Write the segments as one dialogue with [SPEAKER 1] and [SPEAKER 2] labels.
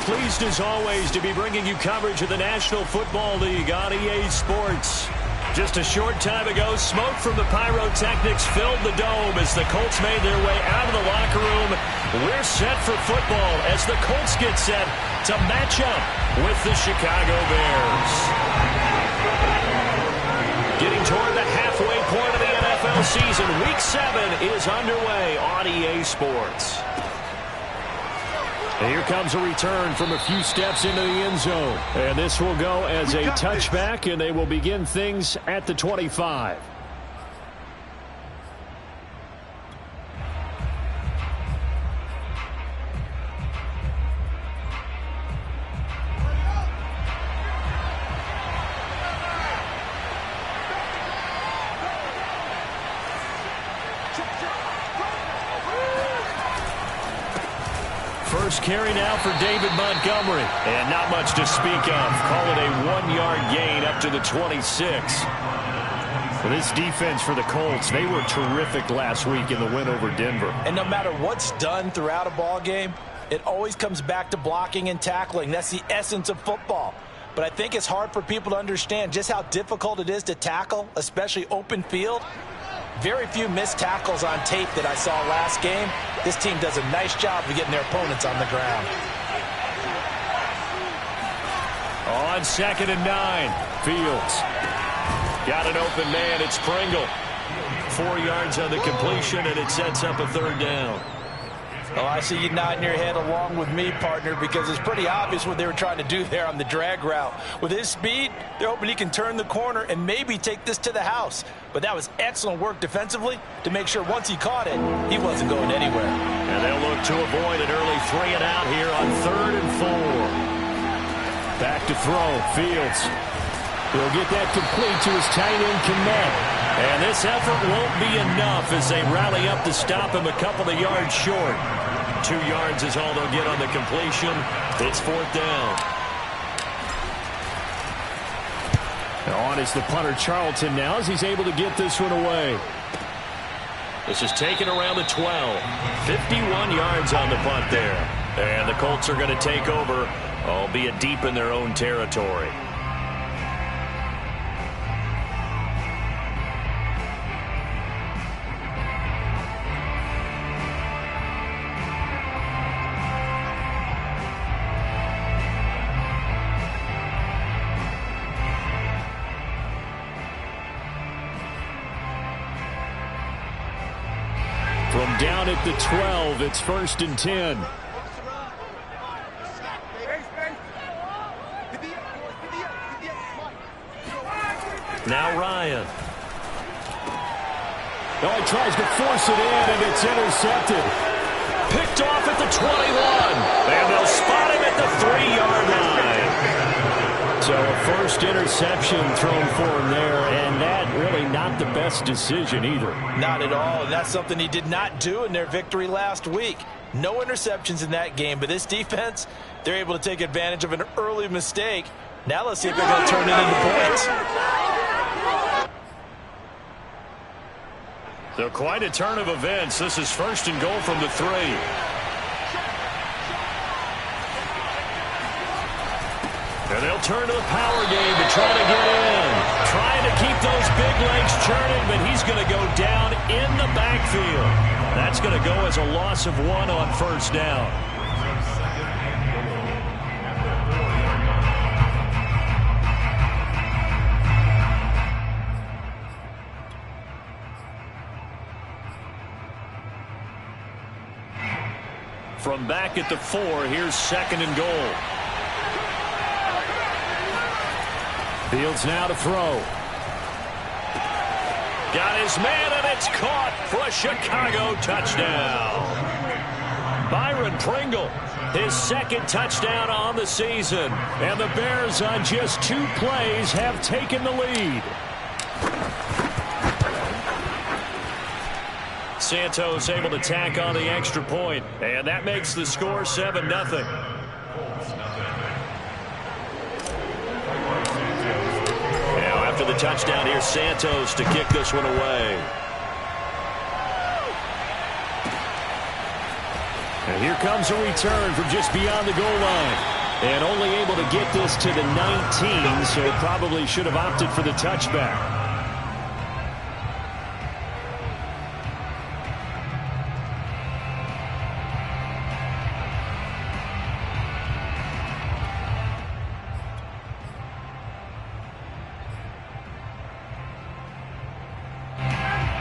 [SPEAKER 1] pleased as always to be bringing you coverage of the National Football League on EA Sports. Just a short time ago, smoke from the pyrotechnics filled the dome as the Colts made their way out of the locker room. We're set for football as the Colts get set to match up with the Chicago Bears. Getting toward the halfway point of the NFL season, Week 7 is underway on EA Sports. And here comes a return from a few steps into the end zone. And this will go as a touchback, and they will begin things at the 25. First carry now for David Montgomery. And not much to speak of. Call it a 1-yard gain up to the 26. For this defense for the Colts, they were terrific last week in the win over Denver.
[SPEAKER 2] And no matter what's done throughout a ball game, it always comes back to blocking and tackling. That's the essence of football. But I think it's hard for people to understand just how difficult it is to tackle, especially open field. Very few missed tackles on tape that I saw last game. This team does a nice job of getting their opponents on the ground.
[SPEAKER 1] On 2nd and 9, Fields. Got an open man, it's Pringle. 4 yards on the completion, and it sets up a 3rd down.
[SPEAKER 2] Oh, I see you nodding your head along with me, partner, because it's pretty obvious what they were trying to do there on the drag route. With his speed, they're hoping he can turn the corner and maybe take this to the house. But that was excellent work defensively to make sure once he caught it, he wasn't going anywhere.
[SPEAKER 1] And they'll look to avoid an early 3 and out here on 3rd and 4. Back to throw, Fields. He'll get that complete to his tight end, Connect. And this effort won't be enough as they rally up to stop him a couple of yards short. 2 yards is all they'll get on the completion. It's 4th down. On is the punter, Charlton, now as he's able to get this one away. This is taken around the 12. 51 yards on the punt there. And the Colts are going to take over, albeit deep in their own territory. From down at the 12, it's 1st and 10. Now Ryan. Oh, he tries to force it in, and it's intercepted. Picked off at the 21. And they'll spot him at the 3-yard line. So a first interception thrown for him there, and that really not the best decision either.
[SPEAKER 2] Not at all, and that's something he did not do in their victory last week. No interceptions in that game, but this defense, they're able to take advantage of an early mistake. Now let's see if they're going to turn it into points.
[SPEAKER 1] So quite a turn of events. This is 1st and goal from the 3. And they'll turn to the power game to try to get in. Trying to keep those big legs churning, but he's going to go down in the backfield. That's going to go as a loss of 1 on 1st down. From back at the 4, here's 2nd and goal. Fields now to throw. Got his man, and it's caught for a Chicago touchdown. Byron Pringle, his 2nd touchdown on the season. And the Bears on just 2 plays have taken the lead. Santos able to tack on the extra point, and that makes the score 7-0. Now after the touchdown, here's Santos to kick this one away. And here comes a return from just beyond the goal line. And only able to get this to the 19, so probably should have opted for the touchback.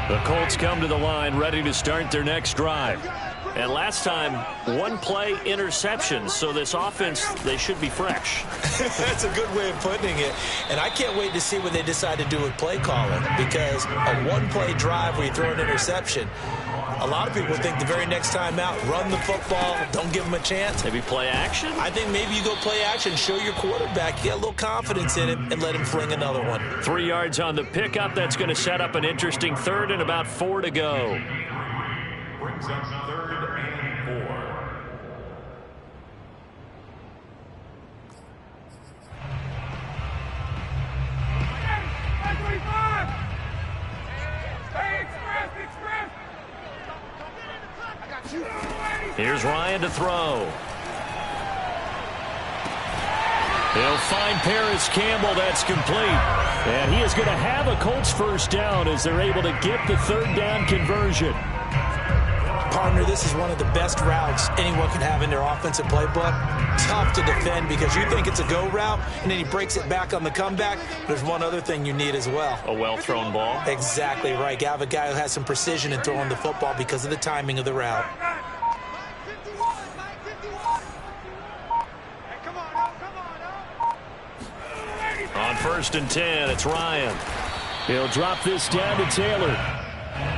[SPEAKER 1] The Colts come to the line ready to start their next drive. And last time, one play interception. So this offense, they should be fresh.
[SPEAKER 2] That's a good way of putting it. And I can't wait to see what they decide to do with play calling. Because a one-play drive where you throw an interception, a lot of people think the very next time out, run the football, don't give them a chance.
[SPEAKER 1] Maybe play action?
[SPEAKER 2] I think maybe you go play action, show your quarterback, get a little confidence in him, and let him fling another one.
[SPEAKER 1] 3 yards on the pickup. That's going to set up an interesting third and about 4 to go.
[SPEAKER 3] Brings up 3rd and 4.
[SPEAKER 1] Here's Ryan to throw. He'll find Paris Campbell. That's complete. And he is going to have a Colts first down as they're able to get the third down conversion.
[SPEAKER 2] Partner, this is one of the best routes anyone can have in their offensive playbook. Tough to defend because you think it's a go route, and then he breaks it back on the comeback. There's one other thing you need as well.
[SPEAKER 1] A well-thrown ball.
[SPEAKER 2] Exactly right. You have a guy who has some precision in throwing the football because of the timing of the route.
[SPEAKER 1] On 1st and 10, it's Ryan. He'll drop this down to Taylor.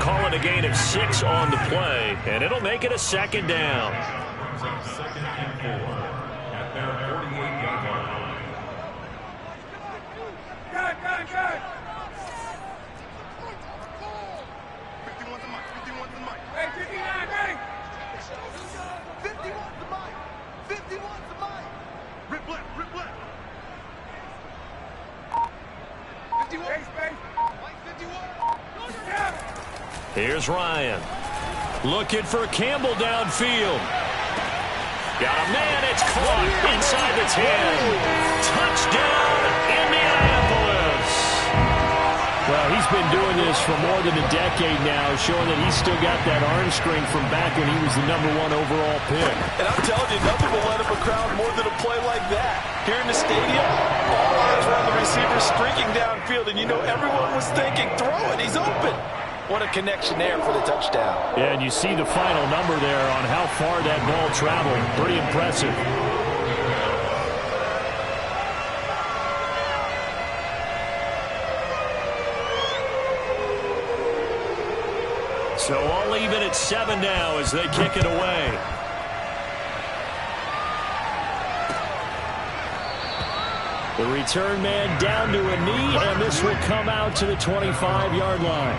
[SPEAKER 1] Call it a gain of 6 on the play, and it'll make it a 2nd down.
[SPEAKER 3] 2nd and 4 at their 48-yard line. Good. 51's the mic. 51's the mic. Hey, 59, ready? 51's the mic. 51's the mic. Rip left. 51. Hey, space. Mike 51.
[SPEAKER 1] Here's Ryan. Looking for Campbell downfield. Got a man. It's caught inside the 10. Touchdown, Indianapolis. Well, he's been doing this for more than a decade now, showing that he's still got that arm strength from back when he was the #1 overall pick.
[SPEAKER 2] And I'm telling you, nothing will let him a crowd more than a play like that. Here in the stadium, all eyes were on the receiver streaking downfield, and you know everyone was thinking, throw it, he's open. What a connection there for the touchdown.
[SPEAKER 1] Yeah, and you see the final number there on how far that ball traveled. Pretty impressive. So all even at 7 now as they kick it away. The return man down to a knee, and this will come out to the 25-yard line.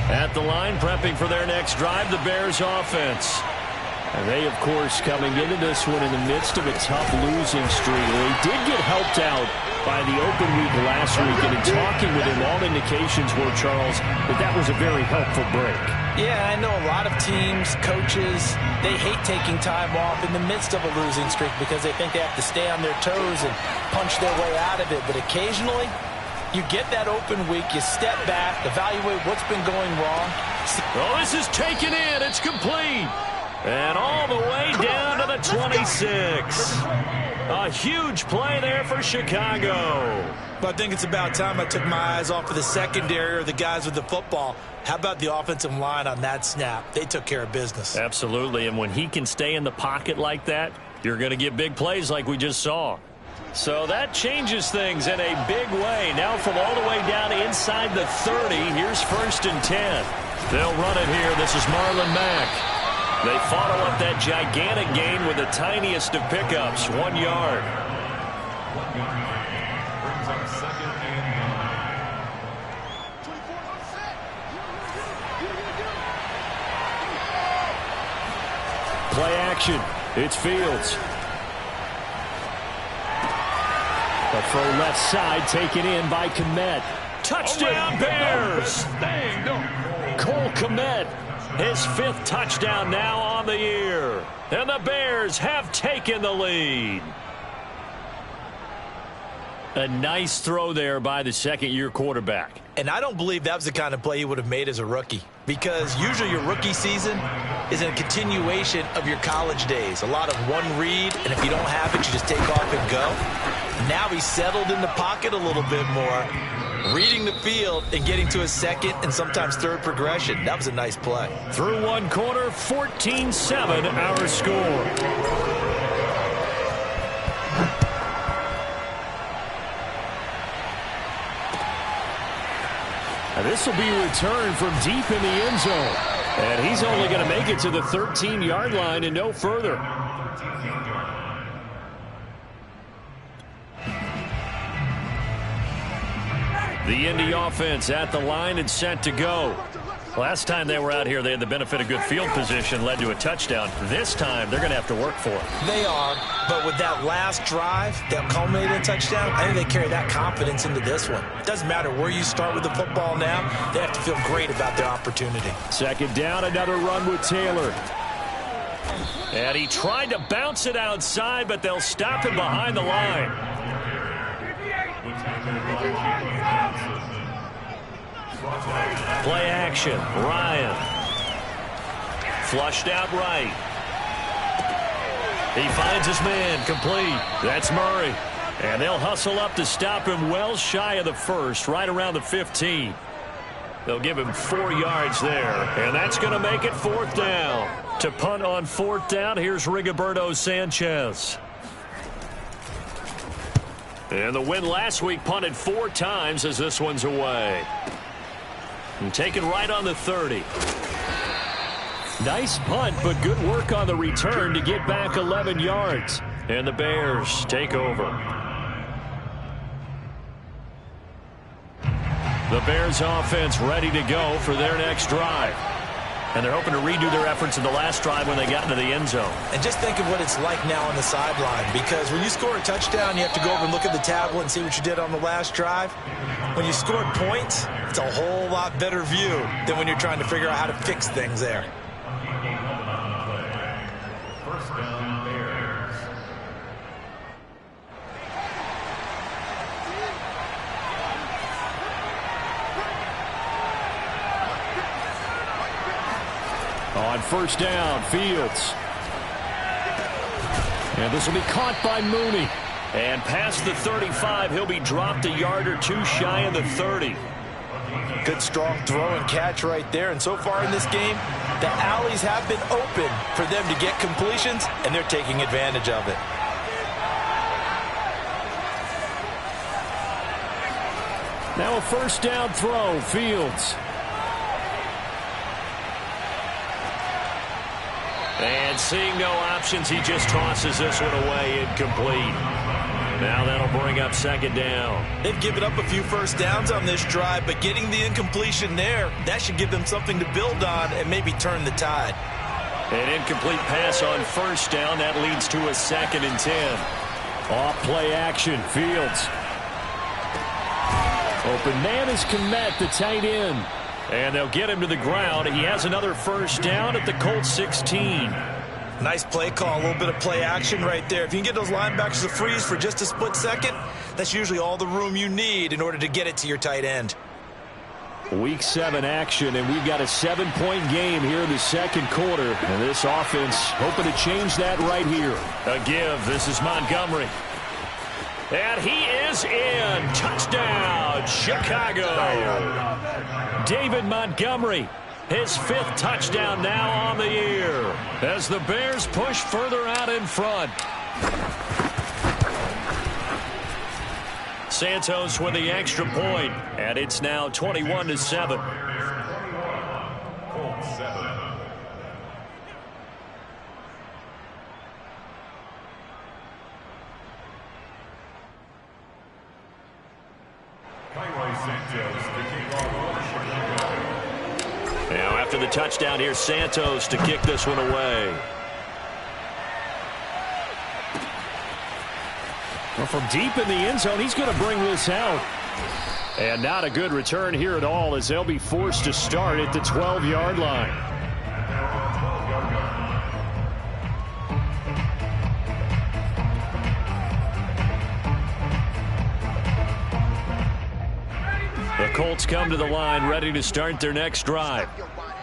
[SPEAKER 1] At the line, prepping for their next drive, the Bears offense. And they, of course, coming into this one in the midst of a tough losing streak. They did get helped out by the open week last week, and in talking with him, all indications were, Charles, that was a very helpful break.
[SPEAKER 2] Yeah, I know a lot of teams, coaches, they hate taking time off in the midst of a losing streak because they think they have to stay on their toes and punch their way out of it. But occasionally, you get that open week, you step back, evaluate what's been going wrong.
[SPEAKER 1] Oh, this is taken in. It's complete. And all the way down to the 26. A huge play there for Chicago.
[SPEAKER 2] But I think it's about time I took my eyes off of the secondary or the guys with the football. How about the offensive line on that snap? They took care of business.
[SPEAKER 1] Absolutely, and when he can stay in the pocket like that, you're going to get big plays like we just saw. So that changes things in a big way. Now from all the way down inside the 30, here's 1st and 10. They'll run it here. This is Marlon Mack. They follow up that gigantic gain with the tiniest of pickups, 1 yard.
[SPEAKER 3] Brings up 2nd and 9.
[SPEAKER 1] action. It's Fields. The throw left side taken in by Kmet. Touchdown Bears! Cole Kmet, his 5th touchdown now on the year. And the Bears have taken the lead. A nice throw there by the second-year quarterback.
[SPEAKER 2] And I don't believe that was the kind of play he would have made as a rookie, because usually your rookie season is a continuation of your college days. A lot of one read, and if you don't have it, you just take off and go. Now he's settled in the pocket a little bit more, reading the field and getting to a second and sometimes third progression. That was a nice play.
[SPEAKER 1] Through one quarter, 14-7 our score. This will be returned from deep in the end zone. And he's only going to make it to the 13-yard line and no further. The Indy offense at the line and set to go. Last time they were out here, they had the benefit of good field position, led to a touchdown. This time, they're going to have to work for it.
[SPEAKER 2] They are, but with that last drive that culminated in a touchdown, I think they carry that confidence into this one. It doesn't matter where you start with the football now. They have to feel great about their opportunity.
[SPEAKER 1] Second down, another run with Taylor. And he tried to bounce it outside, but they'll stop him behind the line. Play action. Ryan. Flushed out right. He finds his man. Complete. That's Murray. And they'll hustle up to stop him well shy of the first, right around the 15. They'll give him 4 yards there. And that's going to make it 4th down. To punt on 4th down, here's Rigoberto Sanchez. And the win last week punted 4 times as this one's away. And taken right on the 30. Nice punt, but good work on the return to get back 11 yards. And the Bears take over. The Bears offense ready to go for their next drive. And they're hoping to redo their efforts in the last drive when they got into the end zone.
[SPEAKER 2] And just think of what it's like now on the sideline, because when you score a touchdown, you have to go over and look at the tablet and see what you did on the last drive. When you scored points, it's a whole lot better view than when you're trying to figure out how to fix things there.
[SPEAKER 3] First down, Bears.
[SPEAKER 1] On first down, Fields. And this will be caught by Mooney. And past the 35, he'll be dropped a yard or 2 shy of the 30.
[SPEAKER 2] Good strong throw and catch right there. And so far in this game, the alleys have been open for them to get completions, and they're taking advantage of it.
[SPEAKER 1] Now a first down throw, Fields. And seeing no options, he just tosses this one away, incomplete. Now that'll bring up second down.
[SPEAKER 2] They've given up a few first downs on this drive, but getting the incompletion there, that should give them something to build on and maybe turn the tide.
[SPEAKER 1] An incomplete pass on first down. That leads to a 2nd and 10. Off play action, Fields. Open man is Kmet, the tight end. And they'll get him to the ground. He has another first down at the Colts 16.
[SPEAKER 2] Nice play call, a little bit of play action right there. If you can get those linebackers to freeze for just a split second, that's usually all the room you need in order to get it to your tight end.
[SPEAKER 1] Week 7 action, and we've got a 7-point game here in the second quarter. And this offense hoping to change that right here. A give. This is Montgomery. And he is in. Touchdown, Chicago. David Montgomery, his 5th touchdown now on the year, as the Bears push further out in front. Santos with the extra point, and it's now 21-7.
[SPEAKER 3] Colts 7.
[SPEAKER 1] Now after the touchdown, here's Santos to kick this one away. from deep in the end zone, he's going to bring this out. And not a good return here at all, as they'll be forced to start at the 12-yard line. The Colts come to the line ready to start their next drive.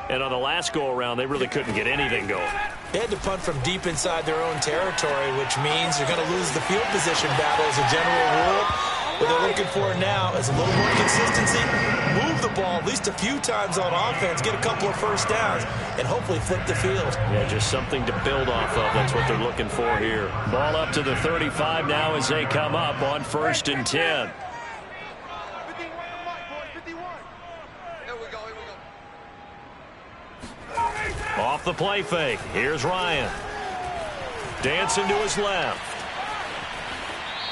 [SPEAKER 1] And on the last go-around, they really couldn't get anything going.
[SPEAKER 2] They had to punt from deep inside their own territory, which means they're going to lose the field position battle as a general rule. What they're looking for now is a little more consistency, move the ball at least a few times on offense, get a couple of first downs, and hopefully flip the field.
[SPEAKER 1] Yeah, just something to build off of. That's what they're looking for here. Ball up to the 35 now as they come up on 1st and 10. Off the play fake. Here's Ryan. Dancing to his left.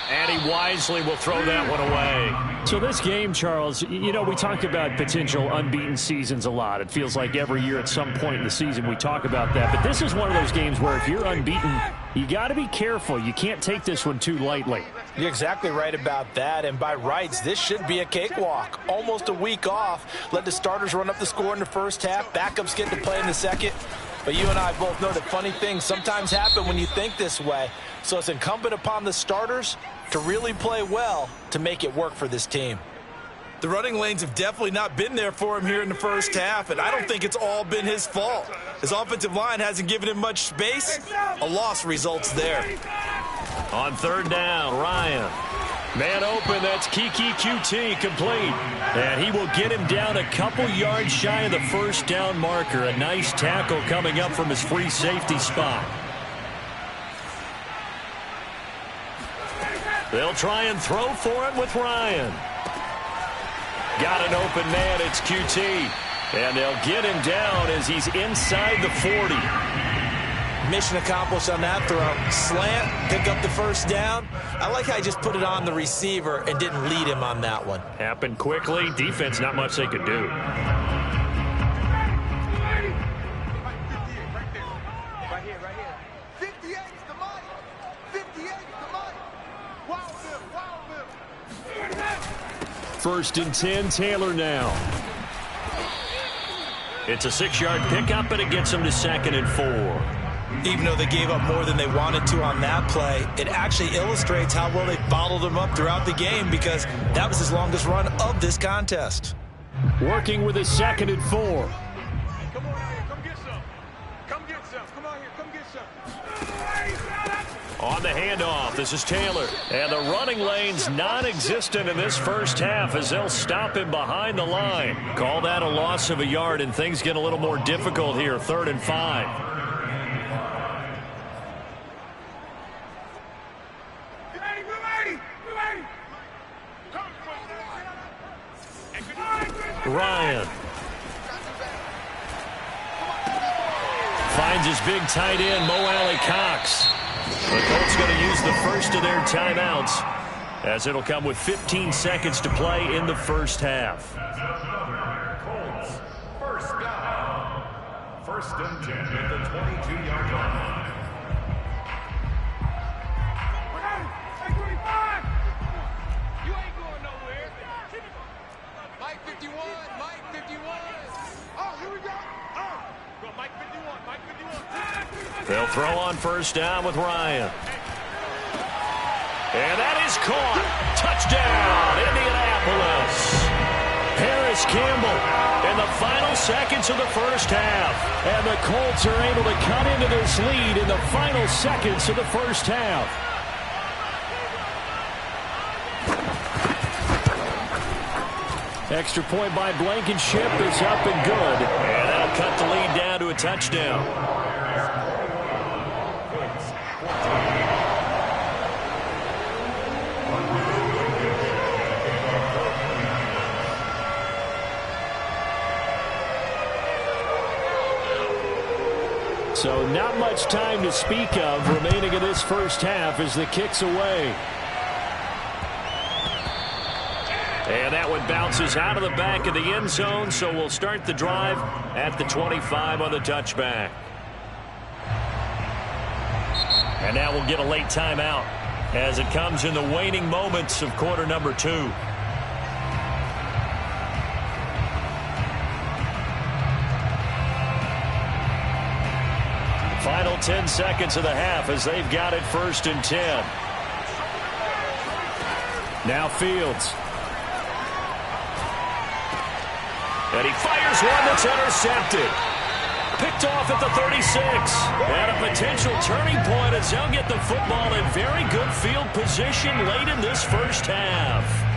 [SPEAKER 1] And he wisely will throw that one away. So this game, Charles, you know, we talk about potential unbeaten seasons a lot. It feels like every year at some point in the season we talk about that. But this is one of those games where if you're unbeaten, you got to be careful. You can't take this one too lightly.
[SPEAKER 2] You're exactly right about that. And by rights, this should be a cakewalk. Almost a week off. Let the starters run up the score in the first half. Backups get to play in the second. But you and I both know that funny things sometimes happen when you think this way. So it's incumbent upon the starters to really play well to make it work for this team. The running lanes have definitely not been there for him here in the first half, and I don't think it's all been his fault. His offensive line hasn't given him much space. A loss results there.
[SPEAKER 1] On 3rd down, Ryan. Man open, that's Kiki QT complete. And he will get him down a couple yards shy of the first down marker. A nice tackle coming up from his free safety spot. They'll try and throw for it with Ryan. Got an open man, it's QT. And they'll get him down as he's inside the 40. Mission accomplished on that throw. Slant, pick up the first down. I like how he just put it on the receiver and didn't lead him on that one. Happened quickly. Defense, not much they could do. First and 10, Taylor now. It's a 6-yard pickup, and it gets them to 2nd and 4. Even though they gave up more than they wanted to on that play, it actually illustrates how well they bottled him up throughout the game, because that was his longest run of this contest. Working with his 2nd and 4.
[SPEAKER 4] Come on out here, come get some. Come get some. Come out here, come get some.
[SPEAKER 1] On the handoff, this is Taylor. And the running lane's non-existent in this first half as they'll stop him behind the line. Call that a loss of a yard, and things get a little more difficult here, 3rd and 5. Ryan finds his big tight end, Mo Alley Cox. The Colts going to use the first of their timeouts as it'll come with 15 seconds to play in the first half.
[SPEAKER 3] Colts, first down. 1st and 10 at the 22-yard line.
[SPEAKER 4] You ain't going nowhere. Mike 51, Mike 51. Oh, here we go. Oh, go Mike 51, Mike 51.
[SPEAKER 1] They'll throw on 1st down with Ryan. And that is caught. Touchdown, Indianapolis. Harris Campbell in the final seconds of the first half. And the Colts are able to cut into this lead in the final seconds of the first half. Extra point by Blankenship is up and good. And that'll cut the lead down to a touchdown. So not much time to speak of remaining in this first half as the kick's away. And that one bounces out of the back of the end zone, so we'll start the drive at the 25 on the touchback. And now we'll get a late timeout. as it comes in the waning moments of quarter number 2. Final 10 seconds of the half as they've got it 1st and 10. Now Fields. And he fires one that's intercepted. Picked off at the 36. And a potential turning point as they'll get the football in very good field position late in this first half.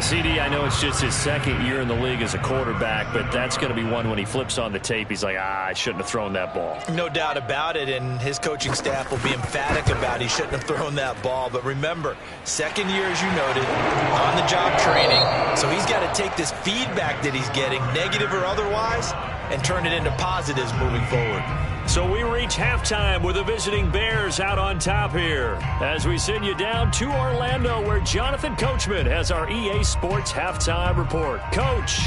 [SPEAKER 1] CD, I know it's just his 2nd year in the league as a quarterback, but that's going to be one when he flips on the tape. He's like, I shouldn't have thrown that ball.
[SPEAKER 2] No doubt about it, and his coaching staff will be emphatic about he shouldn't have thrown that ball. But remember, 2nd year, as you noted, on-the-job training. So he's got to take this feedback that he's getting, negative or otherwise, and turn it into positives moving forward.
[SPEAKER 1] So we reach halftime with the visiting Bears out on top here as we send you down to Orlando where Jonathan Coachman has our EA Sports Halftime Report. Coach.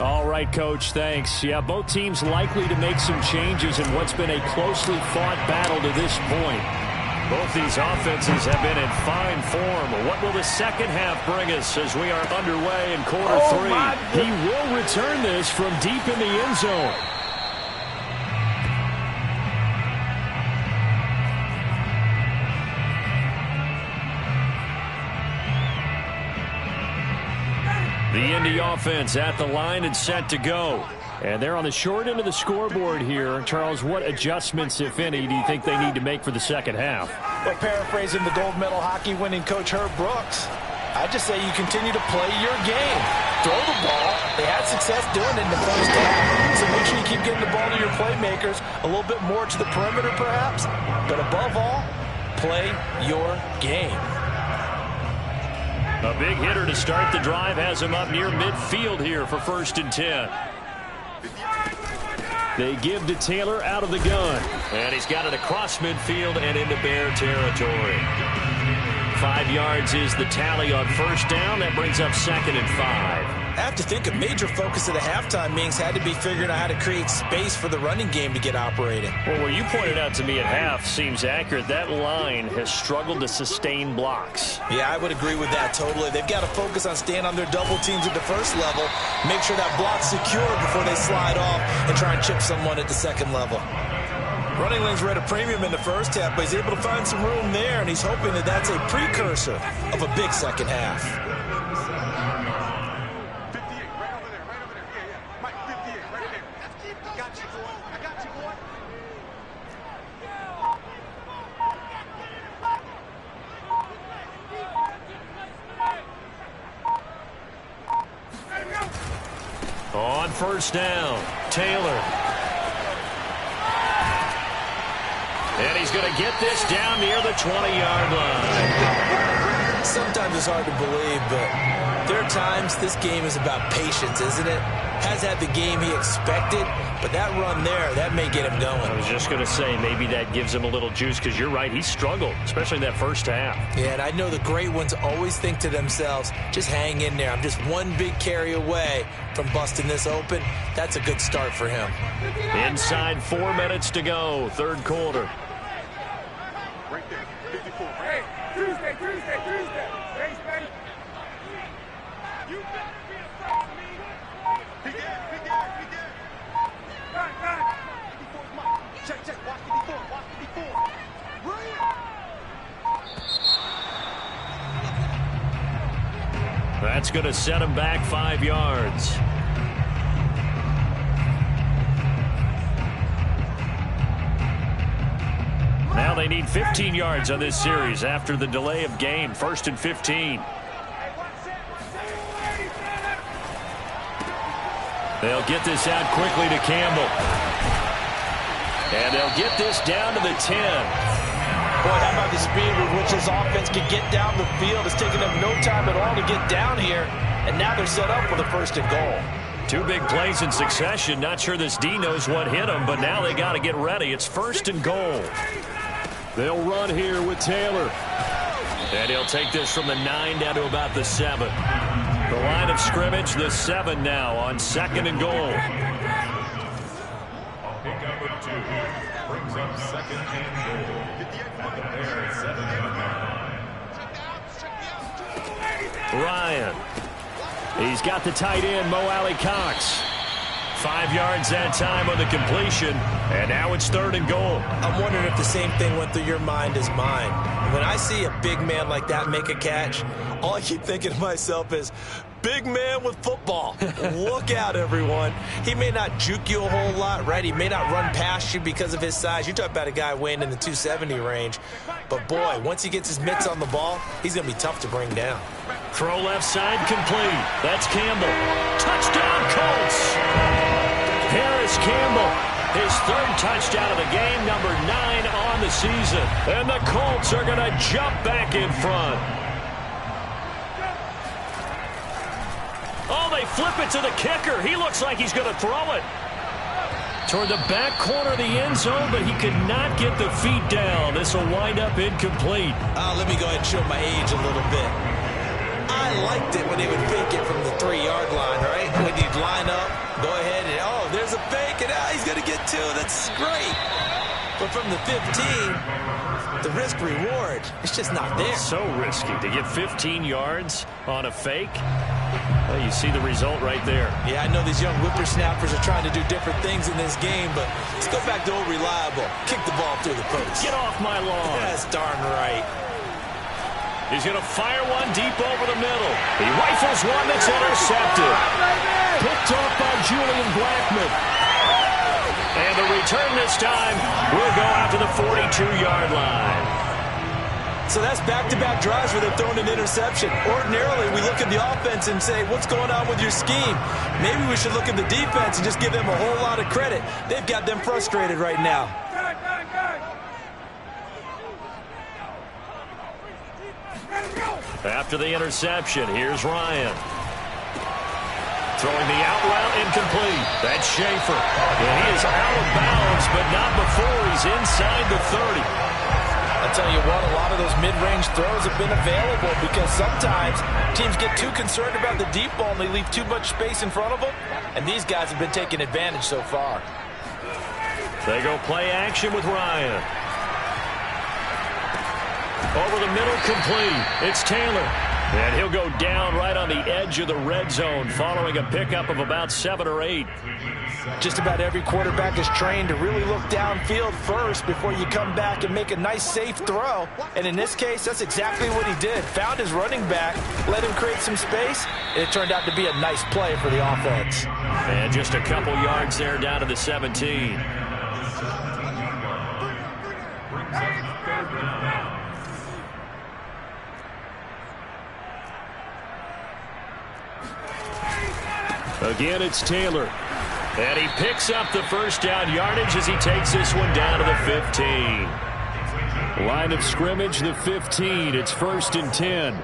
[SPEAKER 1] All right, Coach, thanks. Yeah, both teams likely to make some changes in what's been a closely fought battle to this point. Both these offenses have been in fine form. What will the second half bring us as we are underway in quarter 3? He will return this from deep in the end zone. The Indy offense at the line and set to go. And they're on the short end of the scoreboard here. Charles, what adjustments, if any, do you think they need to make for the second half?
[SPEAKER 2] Well, paraphrasing the gold medal hockey winning coach Herb Brooks, I just say you continue to play your game. Throw the ball. They had success doing it in the first half. So make sure you keep getting the ball to your playmakers, a little bit more to the perimeter perhaps. But above all, play your game.
[SPEAKER 1] A big hitter to start the drive has him up near midfield here for 1st and 10. They give to Taylor out of the gun. And he's got it across midfield and into Bear territory. 5 yards is the tally on 1st down. That brings up 2nd and 5.
[SPEAKER 2] I have to think a major focus of the halftime meetings had to be figuring out how to create space for the running game to get operating.
[SPEAKER 1] Well, what you pointed out to me at half seems accurate. That line has struggled to sustain blocks.
[SPEAKER 2] Yeah, I would agree with that totally. They've got to focus on staying on their double teams at the first level, make sure that block's secure before they slide off and try and chip someone at the second level. Running lanes were at a premium in the first half, but he's able to find some room there, and he's hoping that that's a precursor of a big second half.
[SPEAKER 1] On 1st down, Taylor. And he's going to get this down near the 20-yard line.
[SPEAKER 2] Sometimes it's hard to believe, but there are times this game is about patience, isn't it? Has had the game he expected, but that run there, that may get him going.
[SPEAKER 1] I was just going to say, maybe that gives him a little juice, because you're right, he struggled, especially in that first half.
[SPEAKER 2] Yeah, and I know the great ones always think to themselves, just hang in there. I'm just one big carry away from busting this open. That's a good start for him.
[SPEAKER 1] Inside 4 minutes to go, 3rd quarter.
[SPEAKER 4] Right there, 54. Hey, Tuesday. Hey, steady. You better be afraid of me. Be there. Got 54 is Mike. Check. Watch 54. Right.
[SPEAKER 1] That's going to set him back 5 yards. Now they need 15 yards on this series after the delay of game. 1st and 15. They'll get this out quickly to Campbell. And they'll get this down to the 10.
[SPEAKER 2] Boy, how about the speed with which this offense can get down the field? It's taken them no time at all to get down here. And now they're set up for the 1st and goal.
[SPEAKER 1] 2 big plays in succession. Not sure this D knows what hit him, but now they got to get ready. It's 1st and goal. They'll run here with Taylor. And he'll take this from the 9 down to about the 7. The line of scrimmage, the 7 now on 2nd and goal.
[SPEAKER 3] Pick number 2. brings up second and goal at the Bears 7-yard line.
[SPEAKER 1] Ryan. He's got the tight end, Mo Alley Cox. 5 yards that time on the completion, and now it's 3rd and goal.
[SPEAKER 2] I'm wondering if the same thing went through your mind as mine. When I see a big man like that make a catch, all I keep thinking to myself is, big man with football. Look out, everyone. He may not juke you a whole lot, right? He may not run past you because of his size. You talk about a guy weighing in the 270 range. But, boy, once he gets his mitts on the ball, he's going to be tough to bring down.
[SPEAKER 1] Throw left side complete. That's Campbell. Touchdown, Colts. Harris Campbell, his 3rd touchdown of the game, number 9 on the season. And the Colts are going to jump back in front. Oh, they flip it to the kicker. He looks like he's going to throw it toward the back corner of the end zone, but he could not get the feet down. This will wind up incomplete.
[SPEAKER 2] Let me go ahead and show my age a little bit. I liked it when he would fake it from the 3-yard line, right? When he'd line up, go ahead and, oh, there's a fake, and he's going to get 2. That's great. But from the 15, the risk-reward, it's just not there.
[SPEAKER 1] So risky to get 15 yards on a fake. Well, you see the result right there.
[SPEAKER 2] Yeah, I know these young whippersnappers are trying to do different things in this game, but let's go back to old reliable. Kick the ball through the post.
[SPEAKER 1] Get off my lawn.
[SPEAKER 2] That's darn right.
[SPEAKER 1] He's going to fire one deep over the middle. He rifles one that's intercepted. Picked off by Julian Blackman. And the return this time will go out to the 42-yard line.
[SPEAKER 2] So that's back-to-back drives where they've thrown an interception. Ordinarily, we look at the offense and say, what's going on with your scheme? Maybe we should look at the defense and just give them a whole lot of credit. They've got them frustrated right now.
[SPEAKER 1] After the interception, here's Ryan. Throwing the out route incomplete. That's Schaefer. And he is out of bounds, but not before he's inside the 30.
[SPEAKER 2] I'll tell you what, a lot of those mid-range throws have been available because sometimes teams get too concerned about the deep ball and they leave too much space in front of them. And these guys have been taking advantage so far.
[SPEAKER 1] They go play action with Ryan. Over the middle, complete. It's Taylor. And he'll go down right on the edge of the red zone following a pickup of about 7 or 8.
[SPEAKER 2] Just about every quarterback is trained to really look downfield first before you come back and make a nice, safe throw. And in this case, that's exactly what he did. Found his running back, let him create some space, and it turned out to be a nice play for the offense.
[SPEAKER 1] And just a couple yards there down to the 17. Again, it's Taylor. And he picks up the first down yardage as he takes this one down to the 15. Line of scrimmage, the 15. It's 1st and 10.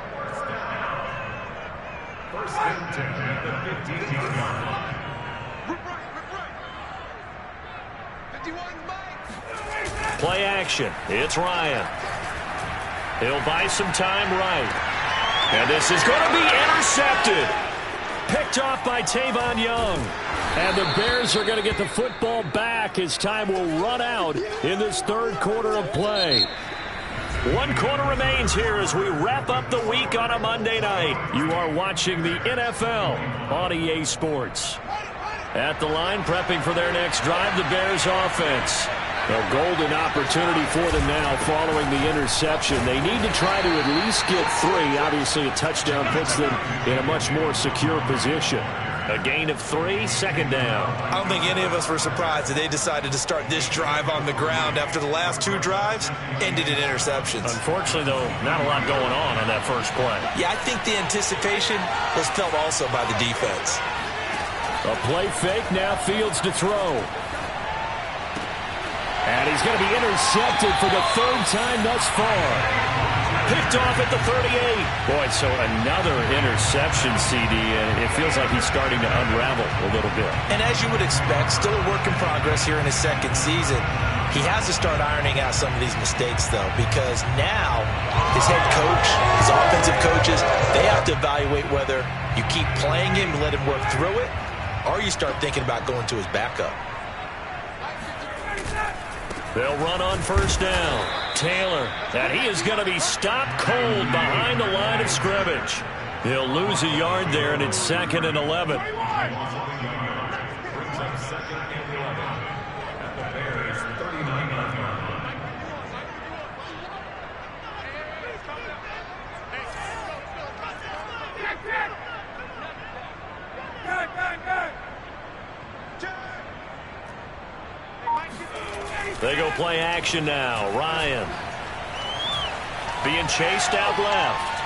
[SPEAKER 3] 1st and 10 at the 15-yard line.
[SPEAKER 1] Play action. It's Ryan. He'll buy some time right. And this is going to be intercepted. Picked off by Tavon Young. And the Bears are going to get the football back as time will run out in this 3rd quarter of play. 1 quarter remains here as we wrap up the week on a Monday night. You are watching the NFL on EA Sports. At the line, prepping for their next drive, the Bears offense. A golden opportunity for them now following the interception. They need to try to at least get 3. Obviously, a touchdown puts them in a much more secure position. A gain of 3, 2nd down.
[SPEAKER 2] I don't think any of us were surprised that they decided to start this drive on the ground after the last 2 drives ended in interceptions.
[SPEAKER 1] Unfortunately, though, not a lot going on that first play.
[SPEAKER 2] Yeah, I think the anticipation was felt also by the defense.
[SPEAKER 1] A play fake, now Fields to throw. And he's going to be intercepted for the 3rd time thus far. Picked off at the 38. Boy, so another interception, CD, and it feels like he's starting to unravel a little bit.
[SPEAKER 2] And as you would expect, still a work in progress here in his 2nd season. He has to start ironing out some of these mistakes, though, because now his head coach, his offensive coaches, they have to evaluate whether you keep playing him and let him work through it, or you start thinking about going to his backup.
[SPEAKER 1] They'll run on first down. Taylor, and he is going to be stopped cold behind the line of scrimmage. He'll lose a yard there, and it's 2nd and 11. They go play action now. Ryan being chased out left.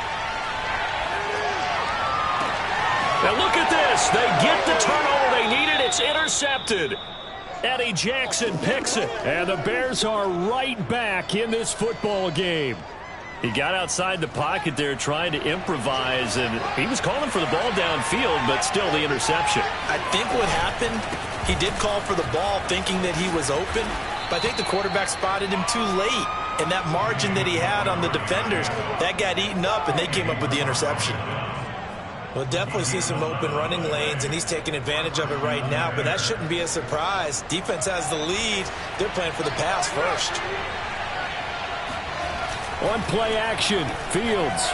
[SPEAKER 1] Now look at this. They get the turnover they needed. It's intercepted. Eddie Jackson picks it. And the Bears are right back in this football game. He got outside the pocket there trying to improvise, and he was calling for the ball downfield, but still the interception.
[SPEAKER 2] I think what happened, he did call for the ball thinking that he was open, but I think the quarterback spotted him too late. And that margin that he had on the defenders, that got eaten up, and they came up with the interception. We'll definitely see some open running lanes, and he's taking advantage of it right now, but that shouldn't be a surprise. Defense has the lead. They're playing for the pass first.
[SPEAKER 1] On play action, Fields.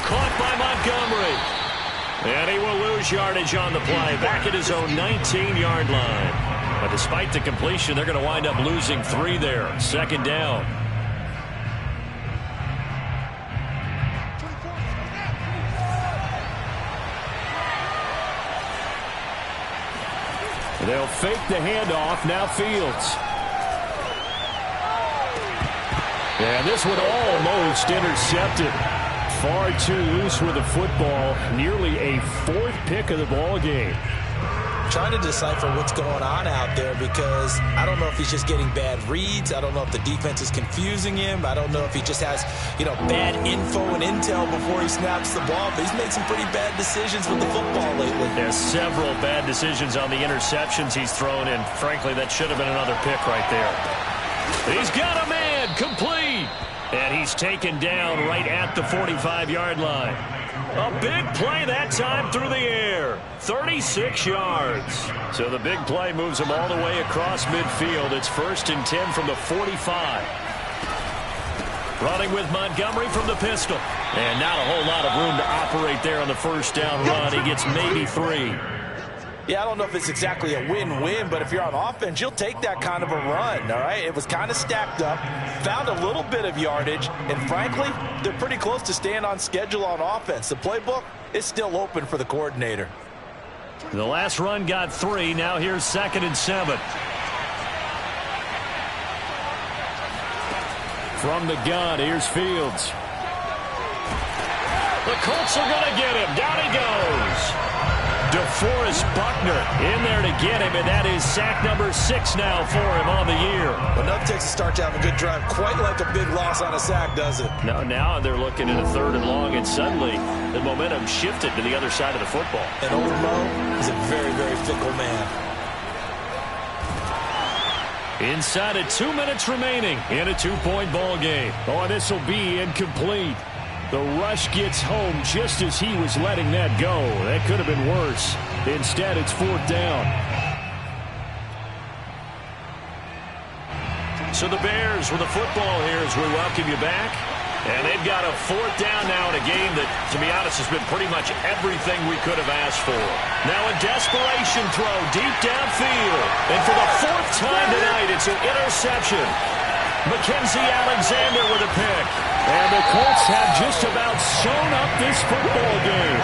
[SPEAKER 1] Caught by Montgomery. And he will lose yardage on the play. Back at his own 19-yard line. But despite the completion, they're going to wind up losing 3 there. 2nd down. They'll fake the handoff. Now Fields. And this one almost intercepted. Far too loose with the football. Nearly a 4th pick of the ball game.
[SPEAKER 2] Trying to decipher what's going on out there, because I don't know if he's just getting bad reads. I don't know if the defense is confusing him. I don't know if he just has, bad info and intel before he snaps the ball. But he's made some pretty bad decisions with the football lately.
[SPEAKER 1] There's several bad decisions on the interceptions he's thrown in. Frankly, that should have been another pick right there. He's got a man complete. And he's taken down right at the 45-yard line. A big play that time through the air. 36 yards. So the big play moves him all the way across midfield. It's 1st and 10 from the 45. Running with Montgomery from the pistol. And not a whole lot of room to operate there on the first down run. He gets maybe 3.
[SPEAKER 2] Yeah, I don't know if it's exactly a win-win, but if you're on offense, you'll take that kind of a run, all right? It was kind of stacked up, found a little bit of yardage, and frankly, they're pretty close to staying on schedule on offense. The playbook is still open for the coordinator.
[SPEAKER 1] The last run got 3. Now here's 2nd and 7. From the gun, here's Fields. The Colts are going to get him. Down he goes. DeForest Buckner in there to get him, and that is sack number 6 now for him on the year.
[SPEAKER 2] Enough takes a start to have a good drive, quite like a big loss on a sack, does it?
[SPEAKER 1] Now they're looking at a 3rd and long, and suddenly the momentum shifted to the other side of the football.
[SPEAKER 2] And old Mo is a very, very fickle man.
[SPEAKER 1] Inside of 2 minutes remaining in a 2-point ball game. Oh, this will be incomplete. The rush gets home just as he was letting that go. That could have been worse. Instead, it's 4th down. So the Bears with the football here as we welcome you back. And they've got a 4th down now in a game that, to be honest, has been pretty much everything we could have asked for. Now a desperation throw deep downfield. And for the 4th time tonight, it's an interception. Mackenzie Alexander with a pick. And the Colts have just about sewn up this football game.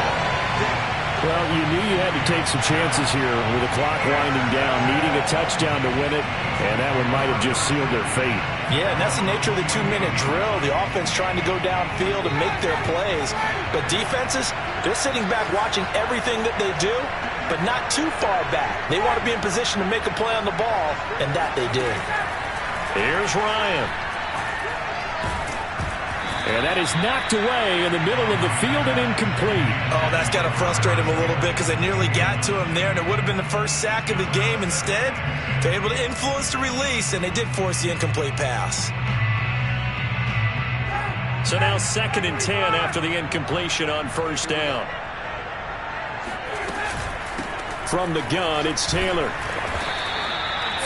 [SPEAKER 1] Well, you knew you had to take some chances here with the clock winding down, needing a touchdown to win it, and that one might have just sealed their fate.
[SPEAKER 2] Yeah, and that's the nature of the 2-minute drill. The offense trying to go downfield and make their plays. But defenses, they're sitting back watching everything that they do, but not too far back. They want to be in position to make a play on the ball, and that they did.
[SPEAKER 1] Here's Ryan. And that is knocked away in the middle of the field and incomplete.
[SPEAKER 2] Oh, that's got to frustrate him a little bit because they nearly got to him there, and it would have been the first sack of the game. Instead, they're able to influence the release, and they did force the incomplete pass.
[SPEAKER 1] So now 2nd and 10 after the incompletion on 1st down. From the gun, it's Taylor.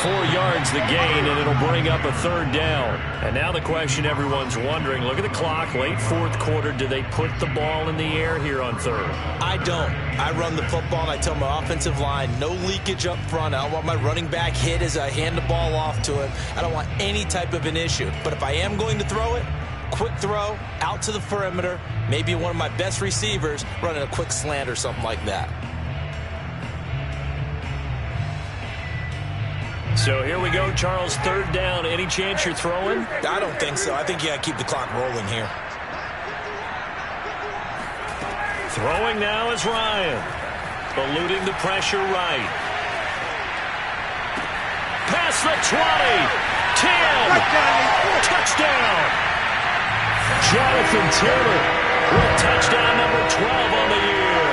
[SPEAKER 1] 4 yards the gain, and it'll bring up a 3rd down. And now the question everyone's wondering, look at the clock, late 4th quarter, do they put the ball in the air here on 3rd?
[SPEAKER 2] I don't. I run the football, and I tell my offensive line, no leakage up front. I don't want my running back hit as I hand the ball off to him. I don't want any type of an issue. But if I am going to throw it, quick throw, out to the perimeter, maybe one of my best receivers running a quick slant or something like that.
[SPEAKER 1] So here we go, Charles, 3rd down. Any chance you're throwing?
[SPEAKER 2] I don't think so. I think you got to keep the clock rolling here.
[SPEAKER 1] Throwing now is Ryan. Eluding the pressure right. Past the 20. 10. Touchdown. Jonathan Taylor with touchdown number 12 on the year.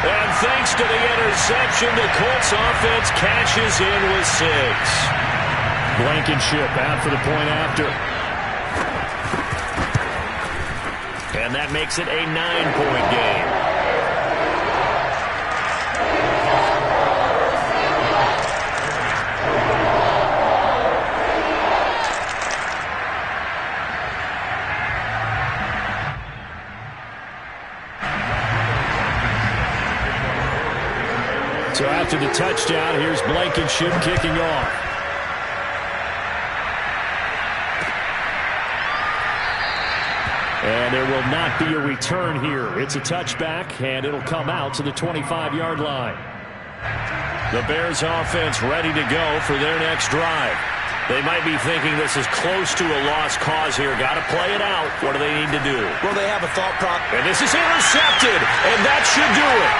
[SPEAKER 1] And thanks to the interception, the Colts offense cashes in with 6. Blankenship out for the point after. And that makes it a 9-point game. So after the touchdown, here's Blankenship kicking off. And there will not be a return here. It's a touchback, and it'll come out to the 25-yard line. The Bears offense ready to go for their next drive. They might be thinking this is close to a lost cause here. Got to play it out. What do they need to do?
[SPEAKER 2] Well, they have a thought process.
[SPEAKER 1] And this is intercepted, and that should do it.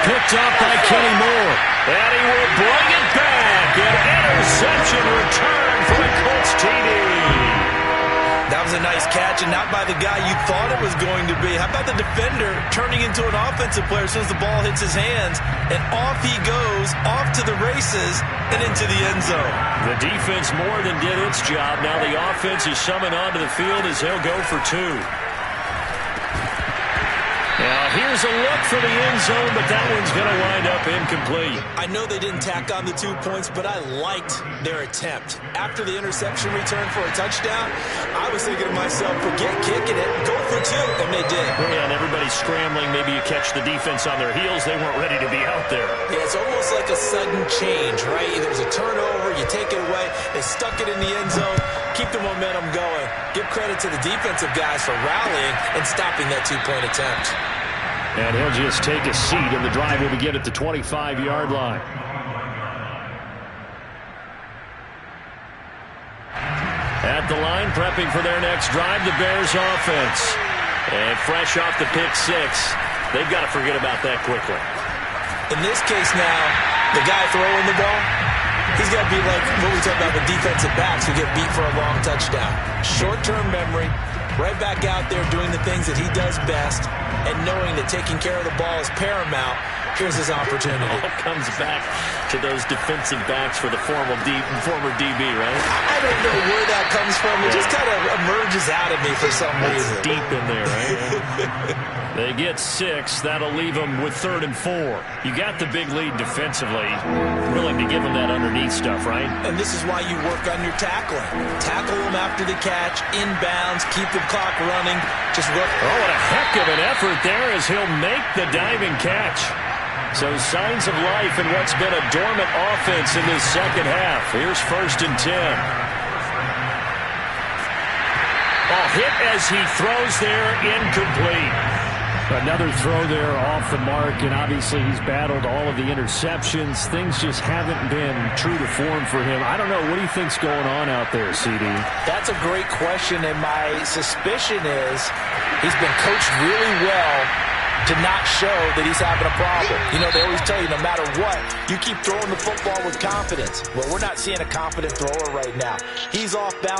[SPEAKER 1] Picked up by Kenny Moore. And he will bring it back. An interception return for the Colts TD.
[SPEAKER 2] That was a nice catch, and not by the guy you thought it was going to be. How about the defender turning into an offensive player as soon as the ball hits his hands, and off he goes, off to the races, and into the end zone.
[SPEAKER 1] The defense more than did its job. Now the offense is summoned onto the field as they'll go for 2. Now here's a look for the end zone, but that one's going to wind up incomplete.
[SPEAKER 2] I know they didn't tack on the 2 points, but I liked their attempt. After the interception return for a touchdown, I was thinking to myself, forget kicking it, go for 2, and they did.
[SPEAKER 1] Yeah, and everybody's scrambling. Maybe you catch the defense on their heels. They weren't ready to be out there.
[SPEAKER 2] Yeah, it's almost like a sudden change, right? There's a turnover, you take it away, they stuck it in the end zone, keep the momentum going. Give credit to the defensive guys for rallying and stopping that 2-point attempt.
[SPEAKER 1] And he'll just take a seat, and the drive will begin at the 25-yard line. At the line, prepping for their next drive, the Bears offense. And fresh off the pick 6, they've got to forget about that quickly.
[SPEAKER 2] In this case now, the guy throwing the ball, he's got to be like what we talk about with defensive backs who get beat for a long touchdown. Short-term memory, right back out there doing the things that he does best, and knowing that taking care of the ball is paramount. Here's his opportunity.
[SPEAKER 1] All comes back to those defensive backs for the former DB, right?
[SPEAKER 2] I don't know where that comes from. It just kind of emerges out of me for some reason.
[SPEAKER 1] It's deep in there, right? They get 6. That'll leave them with 3rd and 4. You got the big lead defensively. Willing to give them that underneath stuff, right?
[SPEAKER 2] And this is why you work on your tackling. Tackle them after the catch, inbounds, keep the clock running. Just work.
[SPEAKER 1] Oh, what a heck of an effort there as he'll make the diving catch. So signs of life in what's been a dormant offense in this second half. Here's 1st and 10. Oh, hit as he throws there, incomplete. Another throw there off the mark, and obviously he's battled all of the interceptions. Things just haven't been true to form for him. I don't know. What do you think's going on out there, CD?
[SPEAKER 2] That's a great question, and my suspicion is he's been coached really well to not show that he's having a problem. You know, they always tell you no matter what, you keep throwing the football with confidence. Well, we're not seeing a confident thrower right now. He's off balance.